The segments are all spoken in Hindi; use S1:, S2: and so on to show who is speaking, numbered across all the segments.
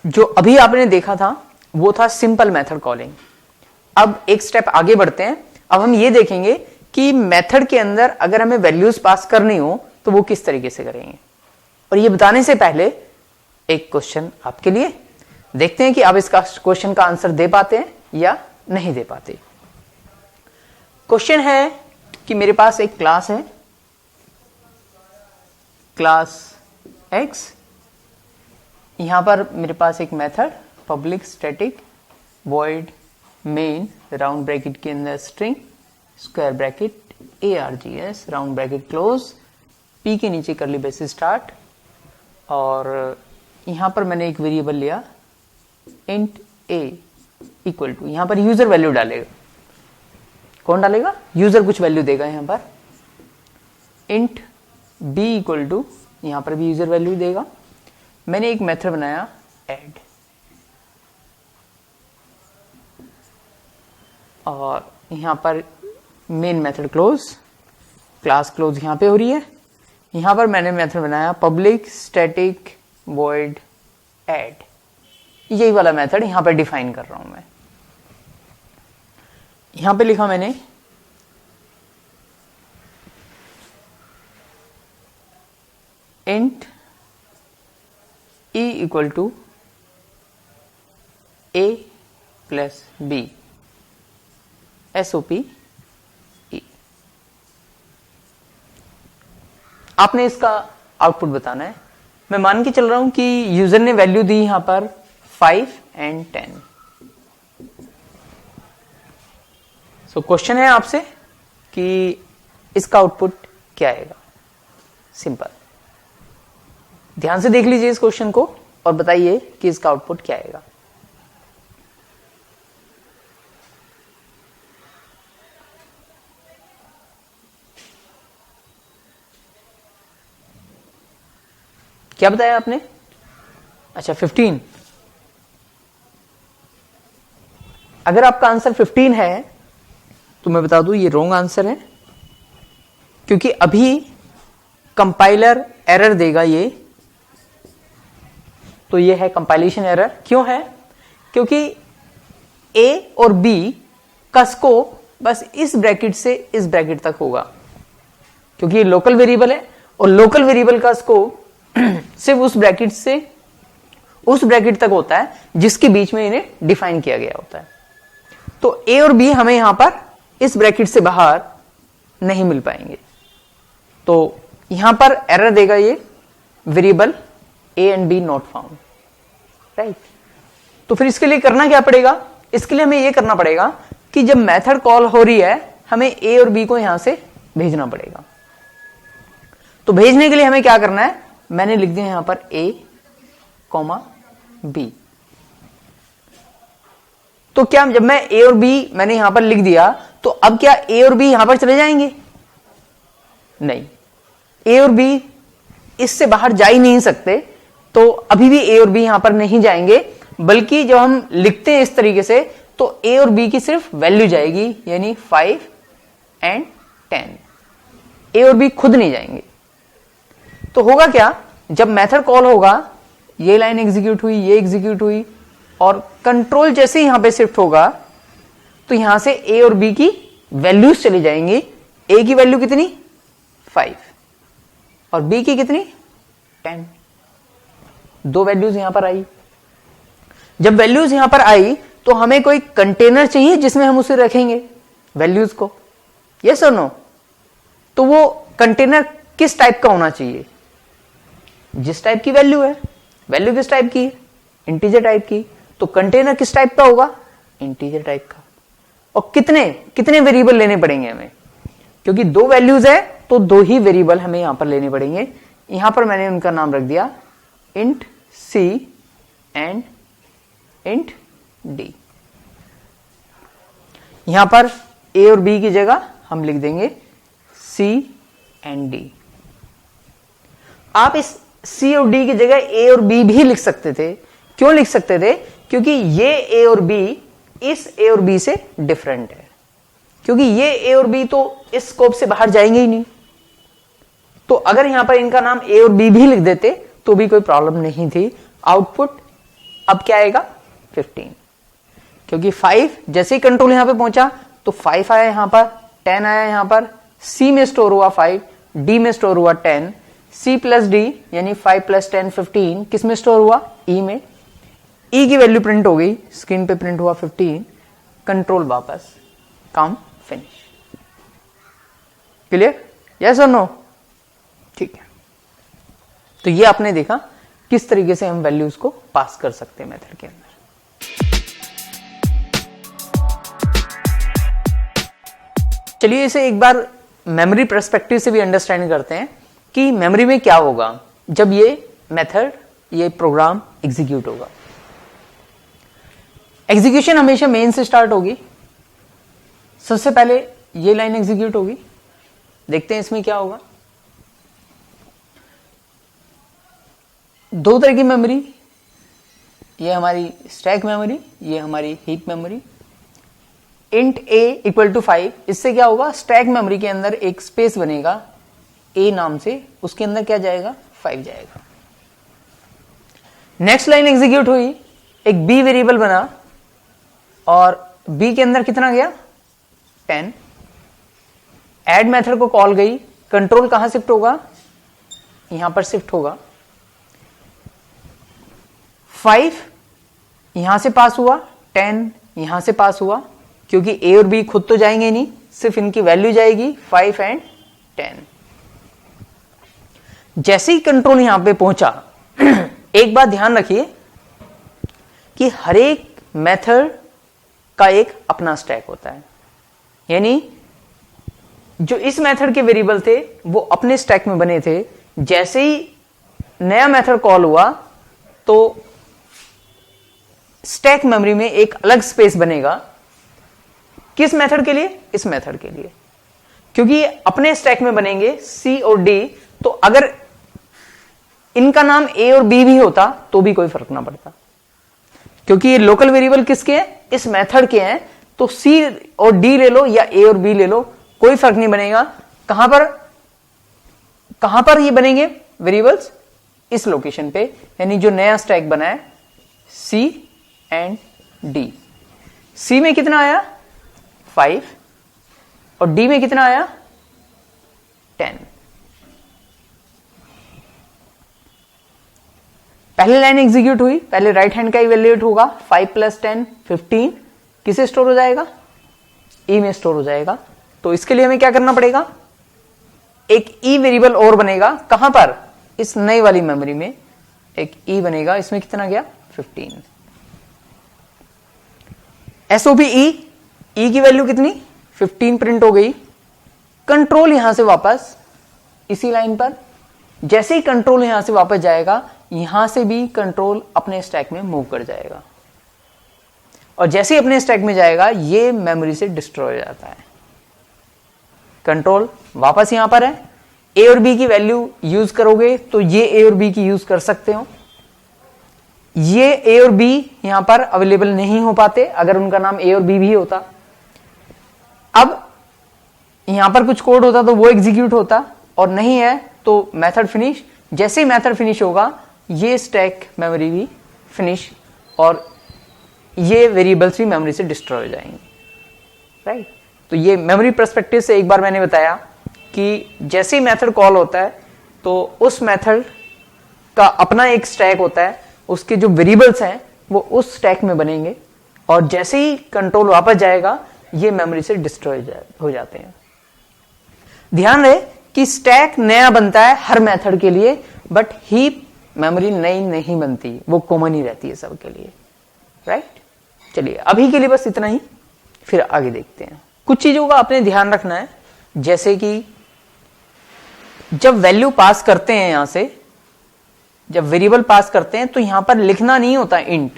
S1: जो अभी आपने देखा था वो था सिंपल मेथड कॉलिंग। अब एक स्टेप आगे बढ़ते हैं। अब हम ये देखेंगे कि मेथड के अंदर अगर हमें वैल्यूज पास करनी हो तो वो किस तरीके से करेंगे। और ये बताने से पहले एक क्वेश्चन आपके लिए, देखते हैं कि आप इसका क्वेश्चन का आंसर दे पाते हैं या नहीं दे पाते। क्वेश्चन है कि मेरे पास एक क्लास है, क्लास एक्स। यहां पर मेरे पास एक method public static void main round bracket के अंदर string square bracket args round bracket close p के नीचे करली ब्रेसेस स्टार्ट। और यहां पर मैंने एक वेरिएबल लिया int a इक्वल टू, यहां पर यूजर वैल्यू डालेगा। कौन डालेगा? यूजर कुछ वैल्यू देगा। यहां पर int b इक्वल टू, यहां पर भी यूजर वैल्यू देगा। मैंने एक मेथड बनाया ऐड, और यहां पर main method close, class close यहां पे हो रही है। यहां पर मैंने मेथड बनाया पब्लिक स्टैटिक वॉइड ऐड। यही वाला मेथड यहां पर डिफाइन कर रहा हूं मैं। यहां पे लिखा मैंने int e equal to a plus b SOP E। आपने इसका आउटपुट बताना है। मैं मान के चल रहा हूं कि यूजर ने वैल्यू दी यहां पर 5 और 10। सो क्वेश्चन है आपसे कि इसका आउटपुट क्या आएगा। सिंपल, ध्यान से देख लीजिए इस क्वेश्चन को और बताइए कि इसका आउटपुट क्या आएगा। क्या बताया आपने? अच्छा 15। अगर आपका आंसर 15 है तो मैं बता दूं ये रॉन्ग आंसर है, क्योंकि अभी कंपाइलर एरर देगा ये। तो ये है कंपाइलेशन एरर। क्यों है? क्योंकि a और b का स्कोप बस इस ब्रैकेट से इस ब्रैकेट तक होगा, क्योंकि ये लोकल वेरिएबल है और लोकल वेरिएबल का स्कोप सिर्फ उस ब्रैकेट से उस ब्रैकेट तक होता है जिसके बीच में इन्हें डिफाइन किया गया होता है। तो a और b हमें यहां पर इस ब्रैकेट से बाहर नहीं मिल पाएंगे। तो यहां पर एरर देगा ये variable a and b not found, right. तो फिर इसके लिए करना क्या पड़ेगा? इसके लिए हमें यह करना पड़ेगा कि जब मेथड कॉल हो रही है हमें a और b को यहां से भेजना पड़ेगा। तो भेजने के लिए हमें क्या करना है? मैंने लिख दिया यहां पर a, b। तो क्या जब मैं a और b मैंने यहां पर लिख दिया तो अब क्या a और b यहां पर चले जाएंगे? नहीं, a और b इससे बाहर जा ही नहीं सकते। तो अभी भी a और b यहां पर नहीं जाएंगे, बल्कि जब हम लिखते हैं इस तरीके से तो a और b की सिर्फ वैल्यू जाएगी, यानी 5 और 10। a और b खुद नहीं जाएंगे। तो होगा क्या? जब मेथड कॉल होगा, ये लाइन एग्जीक्यूट हुई, ये एग्जीक्यूट हुई, और कंट्रोल जैसे यहां पे शिफ्ट होगा तो यहां से a और b की वैल्यूज चली जाएंगी। a की वैल्यू कितनी? 5 और b की कितनी? 10। दो वैल्यूज यहां पर आई। जब वैल्यूज यहां पर आई तो हमें कोई कंटेनर चाहिए जिसमें हम उसे रखेंगे वैल्यूज को, यस और नो? तो वो कंटेनर किस टाइप का होना चाहिए? जिस टाइप की वैल्यू है। वैल्यू किस टाइप की है? इंटीजर टाइप की। तो कंटेनर किस टाइप का होगा? इंटीजर टाइप का। और कितने कितने वेरिएबल लेने पड़ेंगे हमें? क्योंकि दो वैल्यूज है तो दो ही वेरिएबल हमें यहां पर लेने पड़ेंगे। यहां पर मैंने उनका नाम रख दिया int c and int d। यहां पर a और b की जगह हम लिख देंगे c एंड d। आप इस c और d की जगह a और b भी लिख सकते थे। क्यों लिख सकते थे? क्योंकि ये a और b इस a और b से डिफरेंट है, क्योंकि ये a और b तो इस स्कोप से बाहर जाएंगे ही नहीं। तो अगर यहां पर इनका नाम a और b भी लिख देते तो भी कोई प्रॉब्लम नहीं थी। आउटपुट अब क्या आएगा 15, क्योंकि 5 जैसे ही कंट्रोल यहां पे पहुंचा तो 5 आया यहां पर, 10 आया यहां पर, C में स्टोर हुआ 5, D में स्टोर हुआ 10, C प्लस D यानी 5 प्लस 10 15 किस में स्टोर हुआ, E में। E की वैल्यू प्रिंट हो गई, स्क्रीन पे प्रिंट हुआ 15, कंट्रोल वापस, काम फिनिश। क्लियर, यस और नो? ठीक है, तो ये आपने देखा किस तरीके से हम वैल्यूज को पास कर सकते हैं मेथड के अंदर। चलिए इसे एक बार मेमोरी पर्सपेक्टिव से भी अंडरस्टैंड करते हैं कि मेमोरी में क्या होगा जब ये मेथड, ये प्रोग्राम एग्जीक्यूट होगा। एग्जीक्यूशन हमेशा मेन से स्टार्ट होगी। सबसे पहले ये लाइन एग्जीक्यूट होगी, देखते हैं इसमें क्या होगा। दो तरह की मेमोरी, ये हमारी स्टैक मेमोरी, ये हमारी heap memory. Int a equal to 5, इससे क्या होगा, स्टैक मेमोरी के अंदर एक स्पेस बनेगा a नाम से, उसके अंदर क्या जाएगा, 5 जाएगा। नेक्स्ट लाइन एग्जीक्यूट हुई, एक b वेरिएबल बना और b के अंदर कितना गया, 10। ऐड मेथड को कॉल गई, कंट्रोल कहां शिफ्ट होगा, यहां पर शिफ्ट होगा। 5 यहां से पास हुआ, 10 यहां से पास हुआ, क्योंकि a और b खुद तो जाएंगे नहीं, सिर्फ इनकी वैल्यू जाएगी 5 एंड 10। जैसे ही कंट्रोल यहां पे पहुंचा, एक बात ध्यान रखिए कि हर एक मेथड का एक अपना स्टैक होता है, यानी जो इस मेथड के वेरिएबल थे वो अपने स्टैक में बने थे। जैसे ही नया मेथड कॉल हुआ तो स्टैक मेमोरी में एक अलग स्पेस बनेगा, किस मेथड के लिए, इस मेथड के लिए, क्योंकि अपने स्टैक में बनेंगे C और D। तो अगर इनका नाम A और B भी होता तो भी कोई फर्क ना पड़ता, क्योंकि ये लोकल वेरिएबल किसके हैं, इस मेथड के हैं। तो C और D ले लो या A और B ले लो, कोई फर्क नहीं बनेगा। कहां पर ये बनेंगे वेरिएबल्स, इस लोकेशन पे, यानी जो नया स्टैक बना है C एंड D। C में कितना आया 5 और D में कितना आया 10। पहले लाइन एग्जीक्यूट हुई, पहले राइट हैंड का इवैल्यूएट होगा, 5 प्लस 10 15 किसे स्टोर हो जाएगा, E में स्टोर हो जाएगा। तो इसके लिए हमें क्या करना पड़ेगा, एक E वेरिएबल और बनेगा, कहां पर, इस नई वाली मेमोरी में एक E बनेगा, इसमें कितना गया 15। SOP E की वैल्यू कितनी 15 प्रिंट हो गई। कंट्रोल यहां से वापस इसी लाइन पर, जैसे ही कंट्रोल यहां से वापस जाएगा, यहां से भी कंट्रोल अपने स्टैक में मूव कर जाएगा, और जैसे ही अपने स्टैक में जाएगा ये मेमोरी से डिस्ट्रॉय हो जाता है। कंट्रोल वापस यहां पर है, A और B की वैल्यू यूज करोगे तो ये A और B की यूज कर सकते हो। ये A और B यहां पर अवेलेबल नहीं हो पाते, अगर उनका नाम A और B भी होता। अब यहां पर कुछ कोड होता तो वो एग्जीक्यूट होता, और नहीं है तो मेथड फिनिश। जैसे ही मेथड फिनिश होगा ये स्टैक मेमोरी भी फिनिश, और ये वेरिएबल्स भी मेमोरी से डिस्ट्रॉय हो जाएंगे, राइट। तो ये मेमोरी पर्सपेक्टिव से एक बार मैंने बताया कि जैसे ही मेथड कॉल होता है तो उस मेथड का अपना एक स्टैक होता है, उसके जो वेरिएबल्स हैं वो उस स्टैक में बनेंगे, और जैसे ही कंट्रोल वापस जाएगा ये मेमोरी से डिस्ट्रॉय हो जाते हैं। ध्यान रहे कि स्टैक नया बनता है हर मेथड के लिए, बट हीप मेमोरी नई नहीं बनती, वो कॉमन ही रहती है सबके लिए, राइट। चलिए अभी के लिए बस इतना ही, फिर आगे देखते हैं। कुछ चीजों का आपने ध्यान रखना है, जैसे कि जब वैल्यू पास करते हैं, यहां से जब वेरिएबल पास करते हैं तो यहां पर लिखना नहीं होता इंट,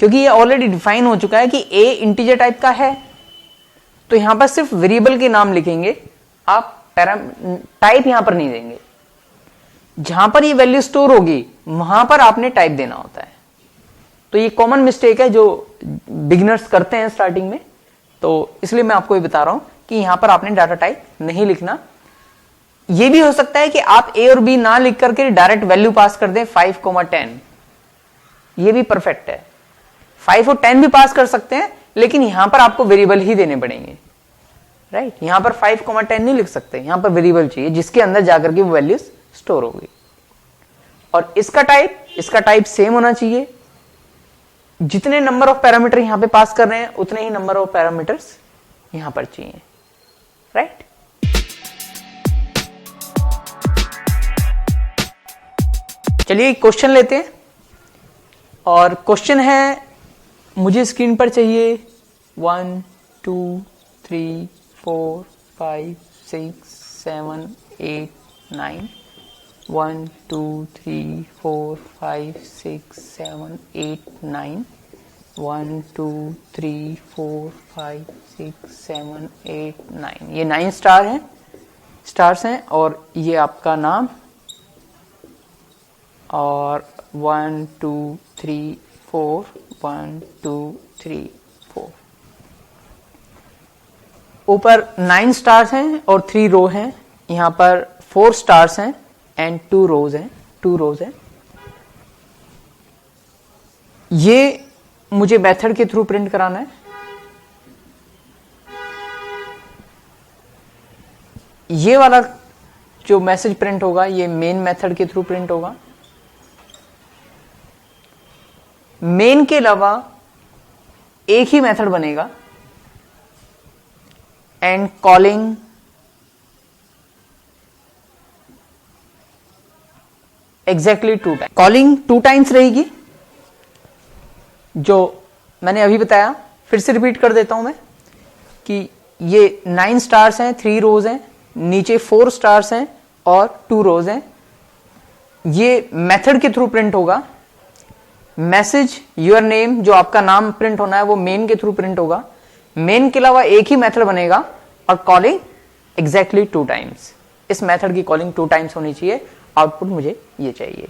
S1: क्योंकि ये ऑलरेडी डिफाइन हो चुका है कि a इंटीजर टाइप का है, तो यहां पर सिर्फ वेरिएबल के नाम लिखेंगे, आप टाइप यहां पर नहीं देंगे। जहां पर ये वैल्यू स्टोर होगी वहां पर आपने टाइप देना होता है। तो ये कॉमन मिस्टेक है जो बिगिनर्स करते हैं स्टार्टिंग में, तो इसलिए मैं आपको ये बता रहा हूं कि यहां पर आपने डाटा टाइप नहीं लिखना। ये भी हो सकता है कि आप A और B ना लिख करके डायरेक्ट वैल्यू पास कर दें 5, 10, ये भी परफेक्ट है। 5 और 10 भी पास कर सकते हैं, लेकिन यहां पर आपको वेरिएबल ही देने पड़ेंगे, राइट। यहां पर 5, 10 नहीं लिख सकते, यहां पर वेरिएबल चाहिए जिसके अंदर जाकर के वो वैल्यूज स्टोर होगी। और इसका टाइप सेम होना चाहिए। जितने नंबर ऑफ पैरामीटर यहां पे पास कर रहे हैं उतने ही नंबर ऑफ पैरामीटर्स यहां पर चाहिए, राइट। चलिए क्वेश्चन लेते हैं, और क्वेश्चन है मुझे स्क्रीन पर चाहिए 1 2 3 4 5 6 7 8 9 1 2 3 4 5 6 7 8 9 1 2 3 4 5 6 7 8 9 ये 9 स्टार्स हैं, और ये आपका नाम, और 1 2 3 4 1 2 3 4 ऊपर 9 स्टार्स हैं और 3 रो हैं। यहां पर 4 स्टार्स हैं एंड 2 रोज हैं। ये मुझे मेथड के थ्रू प्रिंट कराना है। ये वाला जो मैसेज प्रिंट होगा ये मेन मेथड के थ्रू प्रिंट होगा। मेन के अलावा एक ही मेथड बनेगा, and calling exactly 2 times. Calling 2 times रहेगी, जो मैंने अभी बताया। फिर से रिपीट कर देता हूं मैं कि ये 9 स्टार्स हैं, 3 रोज हैं, नीचे 4 स्टार्स हैं और 2 रोज हैं। ये मेथड के थ्रू प्रिंट होगा। मैसेज योर नेम, जो आपका नाम प्रिंट होना है, वो मेन के थ्रू प्रिंट होगा। मेन के अलावा एक ही मेथड बनेगा, और कॉलिंग एग्जैक्टली 2 टाइम्स। इस मेथड की कॉलिंग 2 टाइम्स होनी चाहिए। आउटपुट मुझे ये चाहिए।